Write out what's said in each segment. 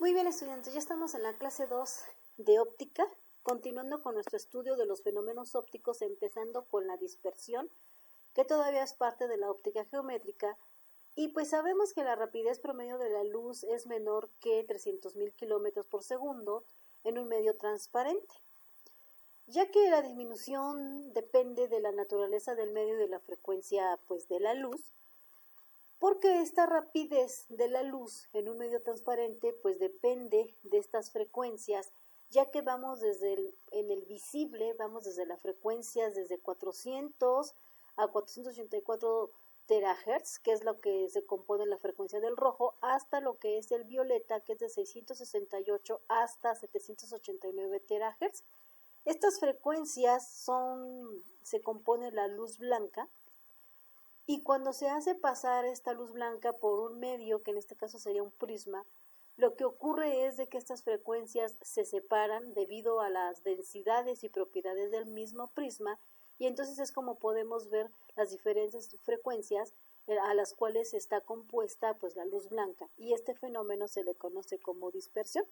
Muy bien, estudiantes, ya estamos en la clase 2 de óptica, continuando con nuestro estudio de los fenómenos ópticos, empezando con la dispersión, que todavía es parte de la óptica geométrica, y pues sabemos que la rapidez promedio de la luz es menor que 300.000 kilómetros por segundo en un medio transparente. Ya que la disminución depende de la naturaleza del medio y de la frecuencia pues, de la luz, porque esta rapidez de la luz en un medio transparente pues depende de estas frecuencias, ya que vamos en el visible, vamos desde las frecuencias desde 400 a 484 terahertz, que es lo que se compone la frecuencia del rojo, hasta lo que es el violeta, que es de 668 hasta 789 terahertz. Estas frecuencias se compone la luz blanca, y cuando se hace pasar esta luz blanca por un medio, que en este caso sería un prisma, lo que ocurre es de que estas frecuencias se separan debido a las densidades y propiedades del mismo prisma, y entonces es como podemos ver las diferentes frecuencias a las cuales está compuesta pues la luz blanca, y este fenómeno se le conoce como dispersión.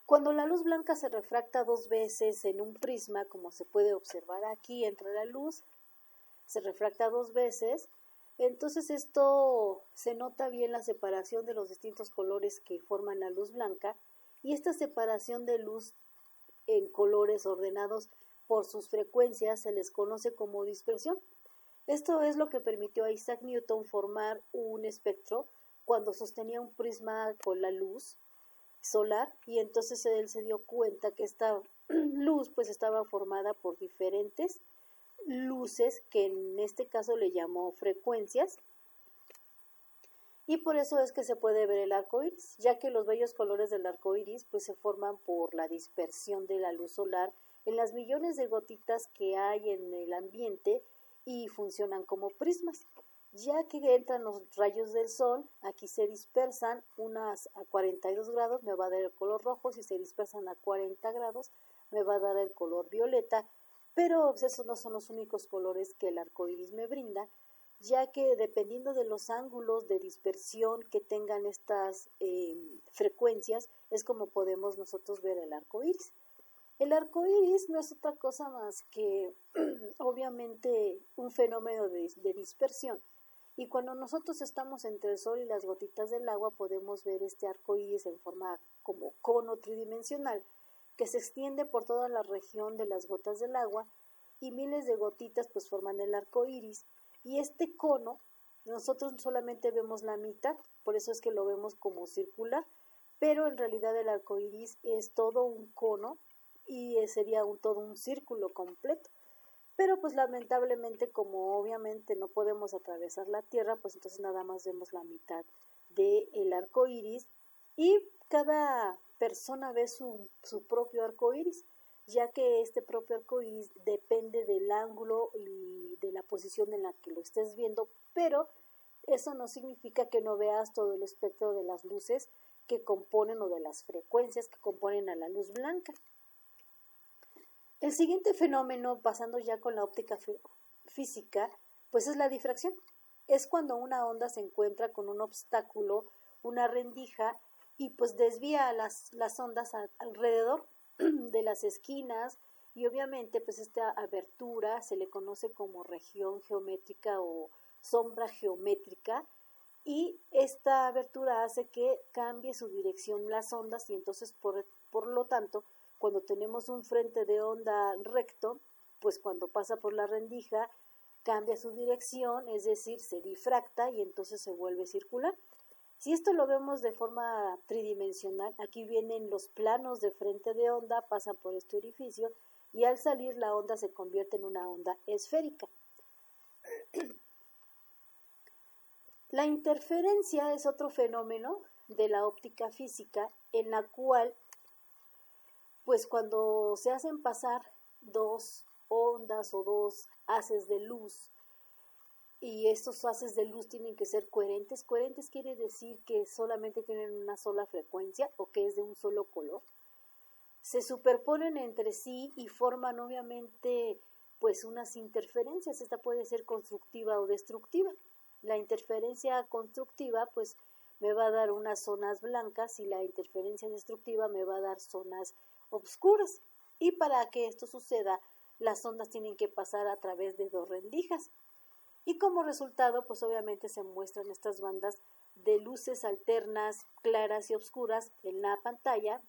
Cuando la luz blanca se refracta dos veces en un prisma, como se puede observar aquí, entra la luz, se refracta dos veces, entonces esto se nota bien la separación de los distintos colores que forman la luz blanca, y esta separación de luz en colores ordenados por sus frecuencias se les conoce como dispersión. Esto es lo que permitió a Isaac Newton formar un espectro cuando sostenía un prisma con la luz solar, y entonces él se dio cuenta que esta luz pues estaba formada por diferentes luces, que en este caso le llamó frecuencias, y por eso es que se puede ver el arco iris, ya que los bellos colores del arco iris pues se forman por la dispersión de la luz solar en las millones de gotitas que hay en el ambiente y funcionan como prismas. Ya que entran los rayos del sol, aquí se dispersan unas a 42 grados, me va a dar el color rojo, si se dispersan a 40 grados, me va a dar el color violeta, pero esos no son los únicos colores que el arco iris me brinda, ya que dependiendo de los ángulos de dispersión que tengan estas frecuencias, es como podemos nosotros ver el arco iris. El arco iris no es otra cosa más que, obviamente, un fenómeno de dispersión, y cuando nosotros estamos entre el sol y las gotitas del agua, podemos ver este arco iris en forma como cono tridimensional, que se extiende por toda la región de las gotas del agua, y miles de gotitas pues forman el arco iris, y este cono nosotros solamente vemos la mitad, por eso es que lo vemos como circular, pero en realidad el arco iris es todo un cono y sería todo un círculo completo. Pero pues lamentablemente, como obviamente no podemos atravesar la Tierra, pues entonces nada más vemos la mitad del arco iris, y cada persona ve su propio arco iris, ya que este propio arco iris depende del ángulo y de la posición en la que lo estés viendo, pero eso no significa que no veas todo el espectro de las luces que componen o de las frecuencias que componen a la luz blanca. El siguiente fenómeno, pasando ya con la óptica física, pues es la difracción. Es cuando una onda se encuentra con un obstáculo, una rendija, y pues desvía las ondas alrededor de las esquinas, y obviamente pues esta abertura se le conoce como región geométrica o sombra geométrica, y esta abertura hace que cambie su dirección las ondas, y entonces por lo tanto, cuando tenemos un frente de onda recto, pues cuando pasa por la rendija cambia su dirección, es decir, se difracta y entonces se vuelve circular. Si esto lo vemos de forma tridimensional, aquí vienen los planos de frente de onda, pasan por este orificio, y al salir la onda se convierte en una onda esférica. La interferencia es otro fenómeno de la óptica física, en la cual pues cuando se hacen pasar dos ondas o dos haces de luz, y estos haces de luz tienen que ser coherentes. Coherentes quiere decir que solamente tienen una sola frecuencia o que es de un solo color. Se superponen entre sí y forman obviamente pues unas interferencias. Esta puede ser constructiva o destructiva. La interferencia constructiva pues me va a dar unas zonas blancas y la interferencia destructiva me va a dar zonas oscuras. Y para que esto suceda, las ondas tienen que pasar a través de dos rendijas. Y como resultado, pues obviamente se muestran estas bandas de luces alternas, claras y oscuras en la pantalla.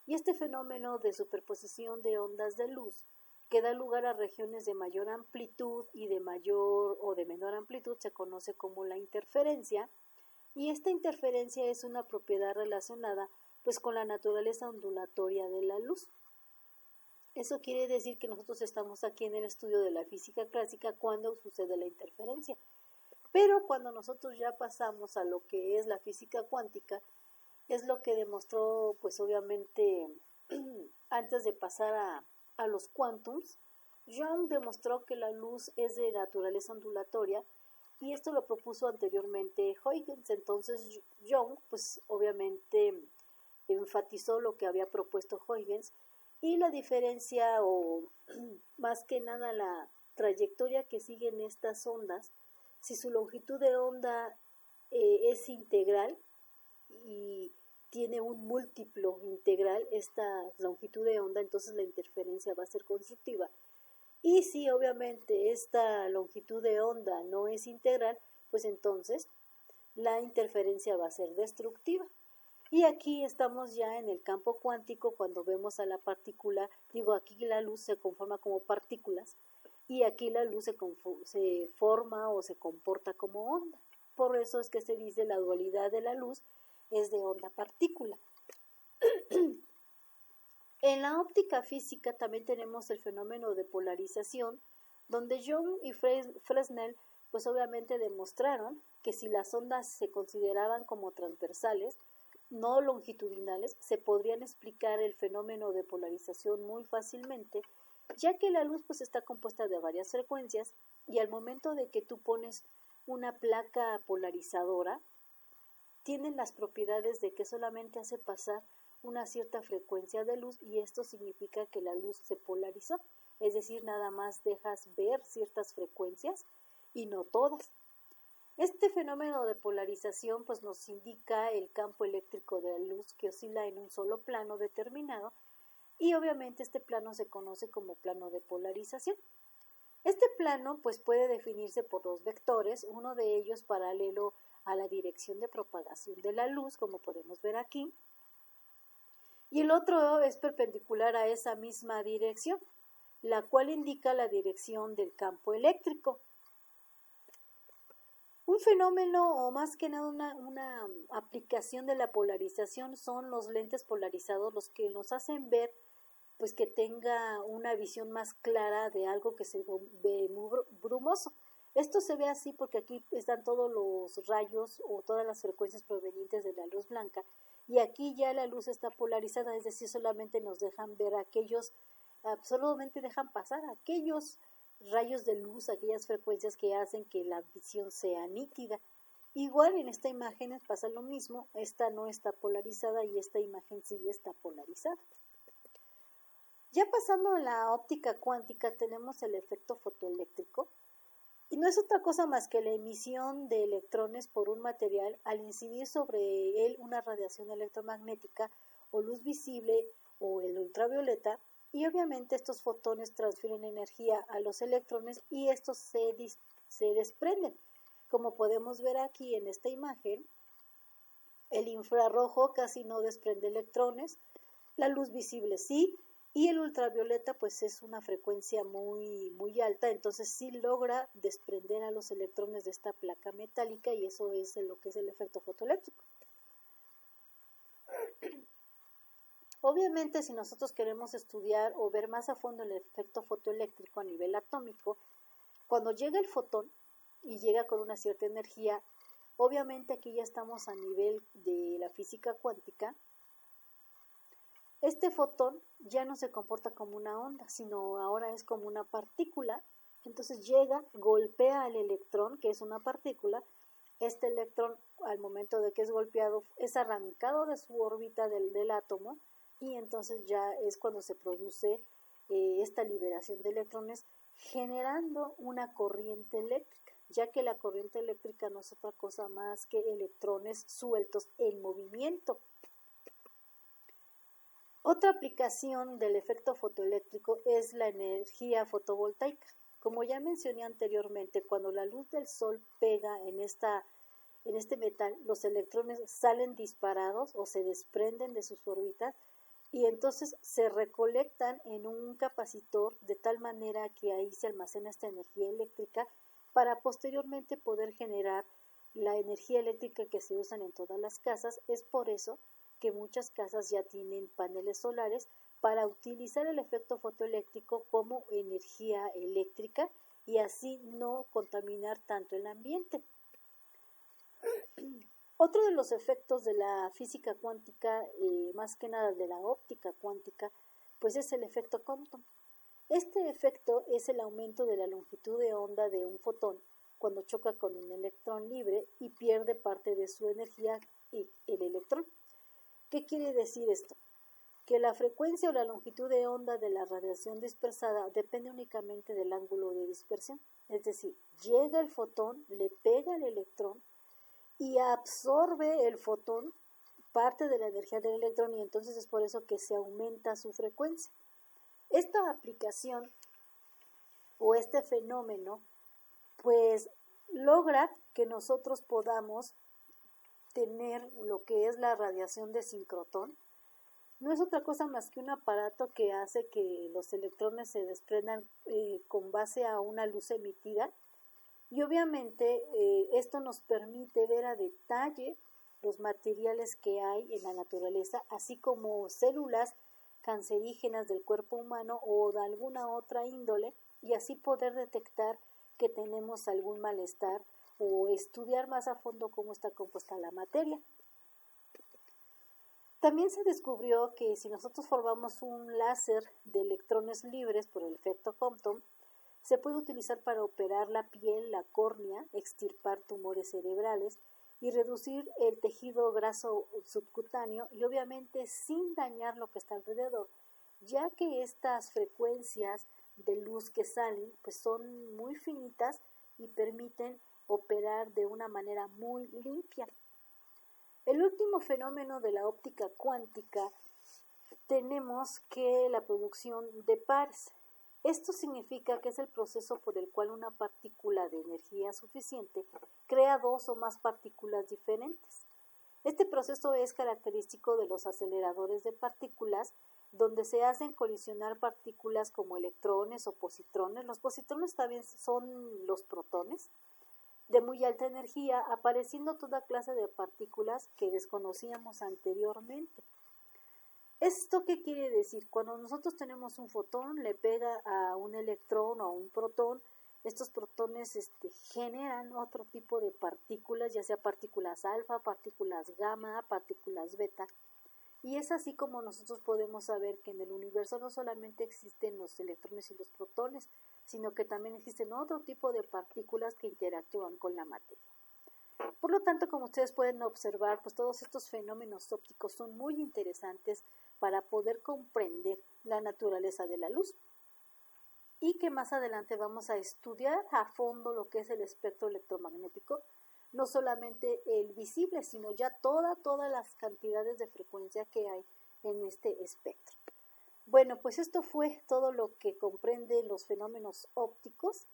Y este fenómeno de superposición de ondas de luz que da lugar a regiones de mayor amplitud y de mayor o de menor amplitud se conoce como la interferencia. Y esta interferencia es una propiedad relacionada pues con la naturaleza ondulatoria de la luz. Eso quiere decir que nosotros estamos aquí en el estudio de la física clásica cuando sucede la interferencia. Pero cuando nosotros ya pasamos a lo que es la física cuántica, es lo que demostró, pues obviamente, antes de pasar a los quantums, Young demostró que la luz es de naturaleza ondulatoria y esto lo propuso anteriormente Huygens. Entonces Young, pues obviamente, enfatizó lo que había propuesto Huygens y la diferencia o más que nada la trayectoria que siguen estas ondas, si su longitud de onda es integral y tiene un múltiplo integral esta longitud de onda, entonces la interferencia va a ser constructiva. Y si obviamente esta longitud de onda no es integral, pues entonces la interferencia va a ser destructiva. Y aquí estamos ya en el campo cuántico cuando vemos a la partícula, digo, aquí la luz se conforma como partículas y aquí la luz se forma o se comporta como onda. Por eso es que se dice la dualidad de la luz es de onda-partícula. En la óptica física también tenemos el fenómeno de polarización, donde Young y Fresnel pues obviamente demostraron que si las ondas se consideraban como transversales, no longitudinales, se podrían explicar el fenómeno de polarización muy fácilmente, ya que la luz pues está compuesta de varias frecuencias y al momento de que tú pones una placa polarizadora, tienen las propiedades de que solamente hace pasar una cierta frecuencia de luz y esto significa que la luz se polarizó, es decir, nada más dejas ver ciertas frecuencias y no todas. Este fenómeno de polarización pues nos indica el campo eléctrico de la luz que oscila en un solo plano determinado y obviamente este plano se conoce como plano de polarización. Este plano pues puede definirse por dos vectores, uno de ellos paralelo a la dirección de propagación de la luz, como podemos ver aquí, y el otro es perpendicular a esa misma dirección, la cual indica la dirección del campo eléctrico. Un fenómeno o más que nada una aplicación de la polarización son los lentes polarizados, los que nos hacen ver pues que tenga una visión más clara de algo que se ve muy brumoso. Esto se ve así porque aquí están todos los rayos o todas las frecuencias provenientes de la luz blanca y aquí ya la luz está polarizada, es decir, solamente nos dejan ver aquellos, solamente dejan pasar aquellos rayos de luz, aquellas frecuencias que hacen que la visión sea nítida. Igual en esta imagen pasa lo mismo, esta no está polarizada y esta imagen sí está polarizada. Ya pasando a la óptica cuántica tenemos el efecto fotoeléctrico y no es otra cosa más que la emisión de electrones por un material al incidir sobre él una radiación electromagnética o luz visible o el ultravioleta. Y obviamente estos fotones transfieren energía a los electrones y estos se desprenden. Como podemos ver aquí en esta imagen, el infrarrojo casi no desprende electrones, la luz visible sí, y el ultravioleta pues es una frecuencia muy, muy alta, entonces sí logra desprender a los electrones de esta placa metálica y eso es lo que es el efecto fotoeléctrico. Obviamente, si nosotros queremos estudiar o ver más a fondo el efecto fotoeléctrico a nivel atómico, cuando llega el fotón y llega con una cierta energía, obviamente aquí ya estamos a nivel de la física cuántica, este fotón ya no se comporta como una onda, sino ahora es como una partícula, entonces llega, golpea al electrón, que es una partícula, este electrón al momento de que es golpeado es arrancado de su órbita del átomo, y entonces ya es cuando se produce esta liberación de electrones generando una corriente eléctrica. ya que la corriente eléctrica no es otra cosa más que electrones sueltos en movimiento. Otra aplicación del efecto fotoeléctrico es la energía fotovoltaica. Como ya mencioné anteriormente, cuando la luz del sol pega en este metal, los electrones salen disparados o se desprenden de sus órbitas y entonces se recolectan en un capacitor de tal manera que ahí se almacena esta energía eléctrica para posteriormente poder generar la energía eléctrica que se usan en todas las casas. Es por eso que muchas casas ya tienen paneles solares para utilizar el efecto fotoeléctrico como energía eléctrica y así no contaminar tanto el ambiente. Otro de los efectos de la física cuántica, más que nada de la óptica cuántica, pues es el efecto Compton. Este efecto es el aumento de la longitud de onda de un fotón cuando choca con un electrón libre y pierde parte de su energía el electrón. ¿Qué quiere decir esto? Que la frecuencia o la longitud de onda de la radiación dispersada depende únicamente del ángulo de dispersión. Es decir, llega el fotón, le pega al electrón y absorbe el fotón parte de la energía del electrón y entonces es por eso que se aumenta su frecuencia. Esta aplicación o este fenómeno pues logra que nosotros podamos tener lo que es la radiación de sincrotrón. No es otra cosa más que un aparato que hace que los electrones se desprendan con base a una luz emitida y obviamente esto nos permite ver a detalle los materiales que hay en la naturaleza, así como células cancerígenas del cuerpo humano o de alguna otra índole y así poder detectar que tenemos algún malestar o estudiar más a fondo cómo está compuesta la materia. También se descubrió que si nosotros formamos un láser de electrones libres por el efecto Compton, se puede utilizar para operar la piel, la córnea, extirpar tumores cerebrales y reducir el tejido graso subcutáneo y obviamente sin dañar lo que está alrededor, ya que estas frecuencias de luz que salen pues son muy finitas y permiten operar de una manera muy limpia. El último fenómeno de la óptica cuántica tenemos que la producción de pares. Esto significa que es el proceso por el cual una partícula de energía suficiente crea dos o más partículas diferentes. Este proceso es característico de los aceleradores de partículas, donde se hacen colisionar partículas como electrones o positrones. Los positrones también son los protones de muy alta energía, apareciendo toda clase de partículas que desconocíamos anteriormente. ¿Esto qué quiere decir? Cuando nosotros tenemos un fotón, le pega a un electrón o a un protón, estos protones generan otro tipo de partículas, ya sea partículas alfa, partículas gamma, partículas beta. Y es así como nosotros podemos saber que en el universo no solamente existen los electrones y los protones, sino que también existen otro tipo de partículas que interactúan con la materia. Por lo tanto, como ustedes pueden observar, pues todos estos fenómenos ópticos son muy interesantes para poder comprender la naturaleza de la luz y que más adelante vamos a estudiar a fondo lo que es el espectro electromagnético, no solamente el visible, sino ya todas las cantidades de frecuencia que hay en este espectro. Bueno, pues esto fue todo lo que comprende los fenómenos ópticos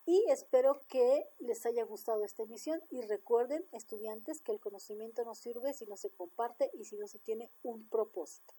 y espero que les haya gustado esta emisión y recuerden, estudiantes, que el conocimiento no sirve si no se comparte y si no se tiene un propósito.